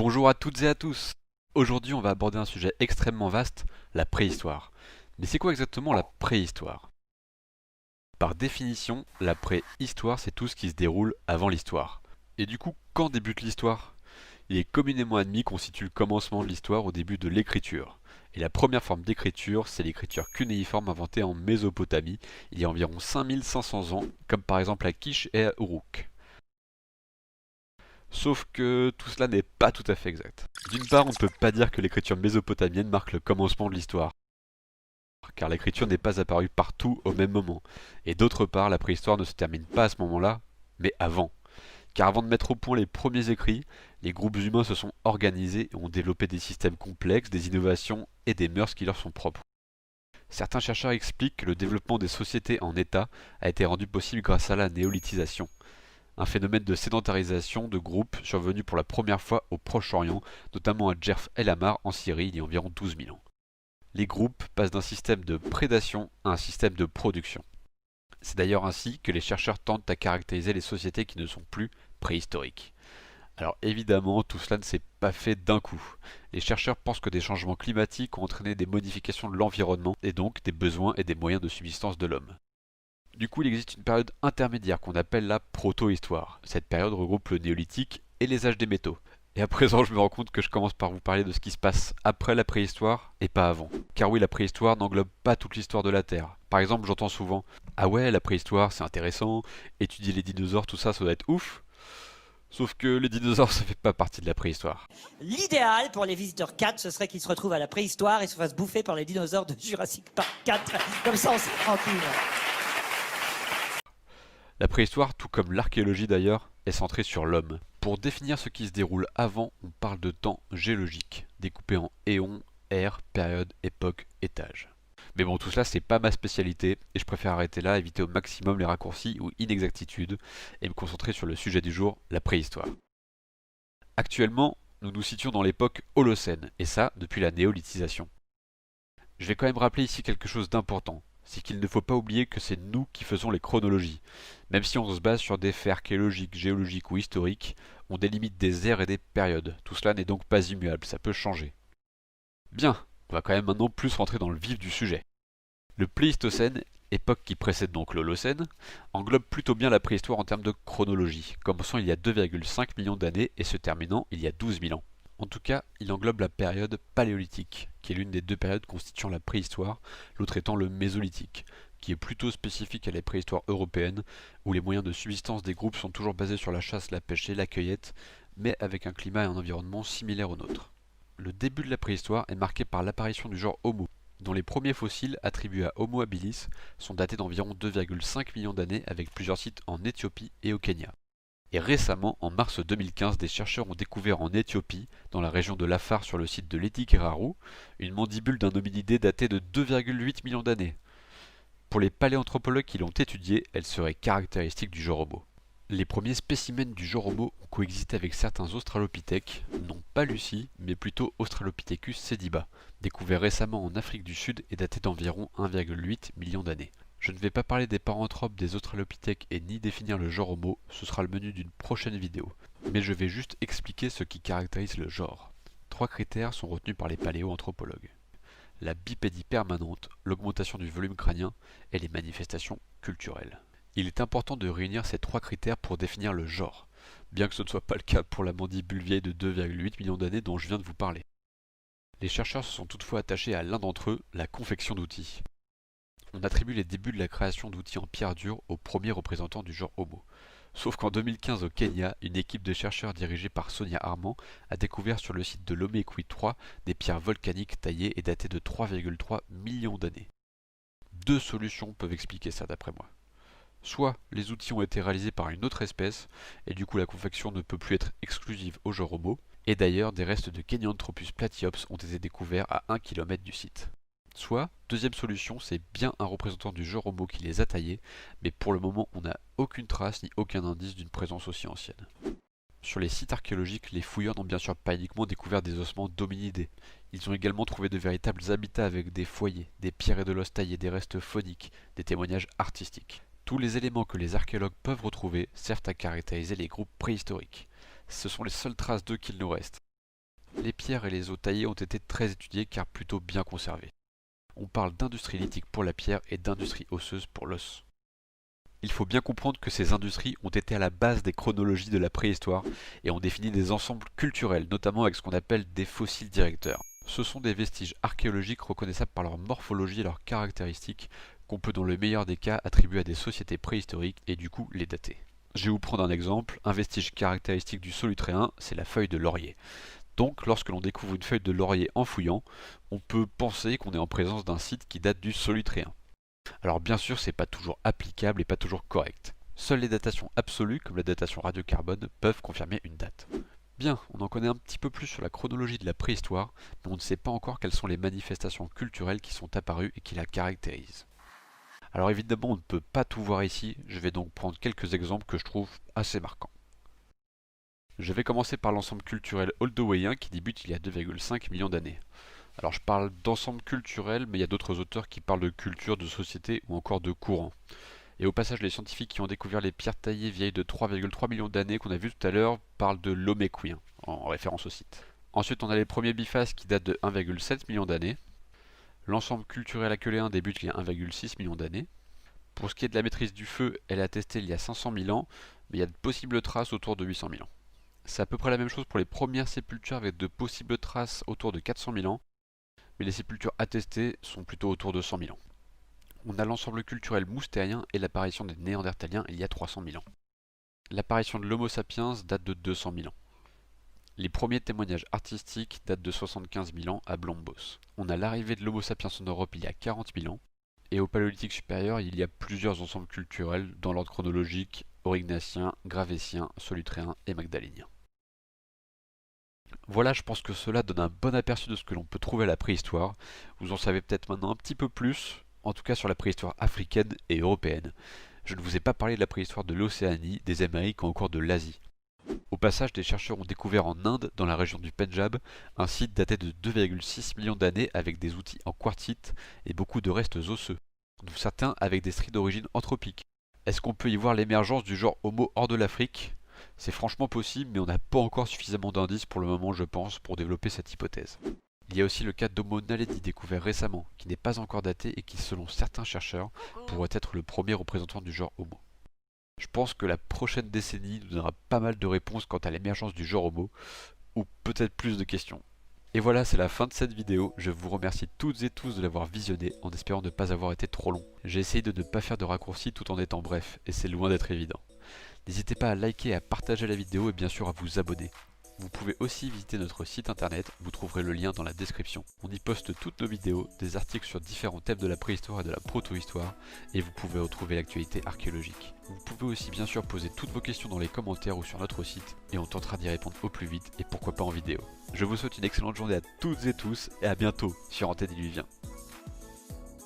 Bonjour à toutes et à tous. Aujourd'hui, on va aborder un sujet extrêmement vaste, la préhistoire. Mais c'est quoi exactement la préhistoire? Par définition, la préhistoire, c'est tout ce qui se déroule avant l'histoire. Et du coup, quand débute l'histoire? Il est communément admis qu'on situe le commencement de l'histoire au début de l'écriture. Et la première forme d'écriture, c'est l'écriture cunéiforme inventée en Mésopotamie, il y a environ 5500 ans, comme par exemple à Kish et à Uruk. Sauf que tout cela n'est pas tout à fait exact. D'une part, on ne peut pas dire que l'écriture mésopotamienne marque le commencement de l'histoire, car l'écriture n'est pas apparue partout au même moment. Et d'autre part, la préhistoire ne se termine pas à ce moment-là, mais avant. Car avant de mettre au point les premiers écrits, les groupes humains se sont organisés et ont développé des systèmes complexes, des innovations et des mœurs qui leur sont propres. Certains chercheurs expliquent que le développement des sociétés en État a été rendu possible grâce à la néolithisation, un phénomène de sédentarisation de groupes survenu pour la première fois au Proche-Orient, notamment à Djerf El Ammar en Syrie il y a environ 12 000 ans. Les groupes passent d'un système de prédation à un système de production. C'est d'ailleurs ainsi que les chercheurs tentent à caractériser les sociétés qui ne sont plus préhistoriques. Alors évidemment, tout cela ne s'est pas fait d'un coup. Les chercheurs pensent que des changements climatiques ont entraîné des modifications de l'environnement et donc des besoins et des moyens de subsistance de l'homme. Du coup, il existe une période intermédiaire qu'on appelle la proto-histoire. Cette période regroupe le néolithique et les âges des métaux. Et à présent, je me rends compte que je commence par vous parler de ce qui se passe après la préhistoire et pas avant. Car oui, la préhistoire n'englobe pas toute l'histoire de la Terre. Par exemple, j'entends souvent "Ah ouais, la préhistoire, c'est intéressant, étudier les dinosaures, tout ça, ça doit être ouf." Sauf que les dinosaures, ça fait pas partie de la préhistoire. L'idéal pour les visiteurs 4, ce serait qu'ils se retrouvent à la préhistoire et se fassent bouffer par les dinosaures de Jurassic Park 4. Comme ça, on serait tranquille. La préhistoire, tout comme l'archéologie d'ailleurs, est centrée sur l'homme. Pour définir ce qui se déroule avant, on parle de temps géologique, découpé en éons, ères, périodes, époques, étages. Mais bon, tout cela, c'est pas ma spécialité, et je préfère arrêter là, éviter au maximum les raccourcis ou inexactitudes, et me concentrer sur le sujet du jour, la préhistoire. Actuellement, nous nous situons dans l'époque Holocène, et ça, depuis la néolithisation. Je vais quand même rappeler ici quelque chose d'important, c'est qu'il ne faut pas oublier que c'est nous qui faisons les chronologies. Même si on se base sur des faits archéologiques, géologiques ou historiques, on délimite des ères et des périodes. Tout cela n'est donc pas immuable, ça peut changer. Bien, on va quand même maintenant plus rentrer dans le vif du sujet. Le Pléistocène, époque qui précède donc l'Holocène, englobe plutôt bien la préhistoire en termes de chronologie, commençant il y a 2,5 millions d'années et se terminant il y a 12 000 ans. En tout cas, il englobe la période paléolithique, qui est l'une des deux périodes constituant la préhistoire, l'autre étant le mésolithique, qui est plutôt spécifique à la préhistoire européenne, où les moyens de subsistance des groupes sont toujours basés sur la chasse, la pêche et la cueillette, mais avec un climat et un environnement similaires au nôtre. Le début de la préhistoire est marqué par l'apparition du genre Homo, dont les premiers fossiles attribués à Homo habilis sont datés d'environ 2,5 millions d'années avec plusieurs sites en Éthiopie et au Kenya. Et récemment, en mars 2015, des chercheurs ont découvert en Éthiopie, dans la région de l'Afar sur le site de l'Etikeraru, une mandibule d'un hominidé daté de 2,8 millions d'années. Pour les paléanthropologues qui l'ont étudiée, elle serait caractéristique du genre Homo. Les premiers spécimens du genre Homo ont coexisté avec certains australopithèques, non pas Lucie, mais plutôt Australopithecus sediba, découvert récemment en Afrique du Sud et daté d'environ 1,8 million d'années. Je ne vais pas parler des paranthropes des australopithèques et ni définir le genre Homo, ce sera le menu d'une prochaine vidéo. Mais je vais juste expliquer ce qui caractérise le genre. Trois critères sont retenus par les paléoanthropologues: la bipédie permanente, l'augmentation du volume crânien et les manifestations culturelles. Il est important de réunir ces trois critères pour définir le genre, bien que ce ne soit pas le cas pour la mandibule vieille de 2,8 millions d'années dont je viens de vous parler. Les chercheurs se sont toutefois attachés à l'un d'entre eux, la confection d'outils. On attribue les débuts de la création d'outils en pierre dure aux premiers représentants du genre Homo. Sauf qu'en 2015 au Kenya, une équipe de chercheurs dirigée par Sonia Armand a découvert sur le site de Lomé-Equi 3 des pierres volcaniques taillées et datées de 3,3 millions d'années. Deux solutions peuvent expliquer ça d'après moi. Soit les outils ont été réalisés par une autre espèce, et du coup la confection ne peut plus être exclusive au genre Homo, et d'ailleurs des restes de Kenyanthropus platyops ont été découverts à 1 km du site. Soit, deuxième solution, c'est bien un représentant du genre Homo qui les a taillés, mais pour le moment on n'a aucune trace ni aucun indice d'une présence aussi ancienne. Sur les sites archéologiques, les fouilleurs n'ont bien sûr pas uniquement découvert des ossements d'hominidés. Ils ont également trouvé de véritables habitats avec des foyers, des pierres et de l'os taillés, des restes phoniques, des témoignages artistiques. Tous les éléments que les archéologues peuvent retrouver servent à caractériser les groupes préhistoriques. Ce sont les seules traces d'eux qu'il nous reste. Les pierres et les os taillés ont été très étudiés car plutôt bien conservés. On parle d'industrie lithique pour la pierre et d'industrie osseuse pour l'os. Il faut bien comprendre que ces industries ont été à la base des chronologies de la préhistoire et ont défini des ensembles culturels, notamment avec ce qu'on appelle des fossiles directeurs. Ce sont des vestiges archéologiques reconnaissables par leur morphologie et leurs caractéristiques qu'on peut dans le meilleur des cas attribuer à des sociétés préhistoriques et du coup les dater. Je vais vous prendre un exemple, un vestige caractéristique du solutréen, c'est la feuille de laurier. Donc lorsque l'on découvre une feuille de laurier en fouillant, on peut penser qu'on est en présence d'un site qui date du solutréen. Alors bien sûr, c'est pas toujours applicable et pas toujours correct. Seules les datations absolues, comme la datation radiocarbone, peuvent confirmer une date. Bien, on en connaît un petit peu plus sur la chronologie de la préhistoire, mais on ne sait pas encore quelles sont les manifestations culturelles qui sont apparues et qui la caractérisent. Alors évidemment, on ne peut pas tout voir ici, je vais donc prendre quelques exemples que je trouve assez marquants. Je vais commencer par l'ensemble culturel oldowéen qui débute il y a 2,5 millions d'années. Alors je parle d'ensemble culturel, mais il y a d'autres auteurs qui parlent de culture, de société ou encore de courant. Et au passage, les scientifiques qui ont découvert les pierres taillées vieilles de 3,3 millions d'années qu'on a vu tout à l'heure parlent de l'Oméquien, en référence au site. Ensuite, on a les premiers bifaces qui datent de 1,7 million d'années. L'ensemble culturel aqueléen débute il y a 1,6 million d'années. Pour ce qui est de la maîtrise du feu, elle est attestée il y a 500 000 ans, mais il y a de possibles traces autour de 800 000 ans. C'est à peu près la même chose pour les premières sépultures avec de possibles traces autour de 400 000 ans, mais les sépultures attestées sont plutôt autour de 100 000 ans. On a l'ensemble culturel moustérien et l'apparition des Néandertaliens il y a 300 000 ans. L'apparition de l'Homo sapiens date de 200 000 ans. Les premiers témoignages artistiques datent de 75 000 ans à Blombos. On a l'arrivée de l'Homo sapiens en Europe il y a 40 000 ans, et au Paléolithique supérieur il y a plusieurs ensembles culturels dans l'ordre chronologique aurignacien, gravétien, solutréen et magdalénien. Voilà, je pense que cela donne un bon aperçu de ce que l'on peut trouver à la préhistoire. Vous en savez peut-être maintenant un petit peu plus, en tout cas sur la préhistoire africaine et européenne. Je ne vous ai pas parlé de la préhistoire de l'Océanie, des Amériques ou encore de l'Asie. Au passage, des chercheurs ont découvert en Inde, dans la région du Pendjab, un site daté de 2,6 millions d'années avec des outils en quartzite et beaucoup de restes osseux, dont certains avec des stries d'origine anthropique. Est-ce qu'on peut y voir l'émergence du genre Homo hors de l'Afrique ? C'est franchement possible, mais on n'a pas encore suffisamment d'indices pour le moment, je pense, pour développer cette hypothèse. Il y a aussi le cas d'Homo naledi découvert récemment, qui n'est pas encore daté et qui, selon certains chercheurs, pourrait être le premier représentant du genre Homo. Je pense que la prochaine décennie nous donnera pas mal de réponses quant à l'émergence du genre Homo, ou peut-être plus de questions. Et voilà, c'est la fin de cette vidéo. Je vous remercie toutes et tous de l'avoir visionné en espérant ne pas avoir été trop long. J'ai essayé de ne pas faire de raccourcis tout en étant bref, et c'est loin d'être évident. N'hésitez pas à liker et à partager la vidéo et bien sûr à vous abonner. Vous pouvez aussi visiter notre site internet, vous trouverez le lien dans la description. On y poste toutes nos vidéos, des articles sur différents thèmes de la préhistoire et de la protohistoire, et vous pouvez retrouver l'actualité archéologique. Vous pouvez aussi bien sûr poser toutes vos questions dans les commentaires ou sur notre site, et on tentera d'y répondre au plus vite, et pourquoi pas en vidéo. Je vous souhaite une excellente journée à toutes et tous, et à bientôt sur Antenne Illuvien.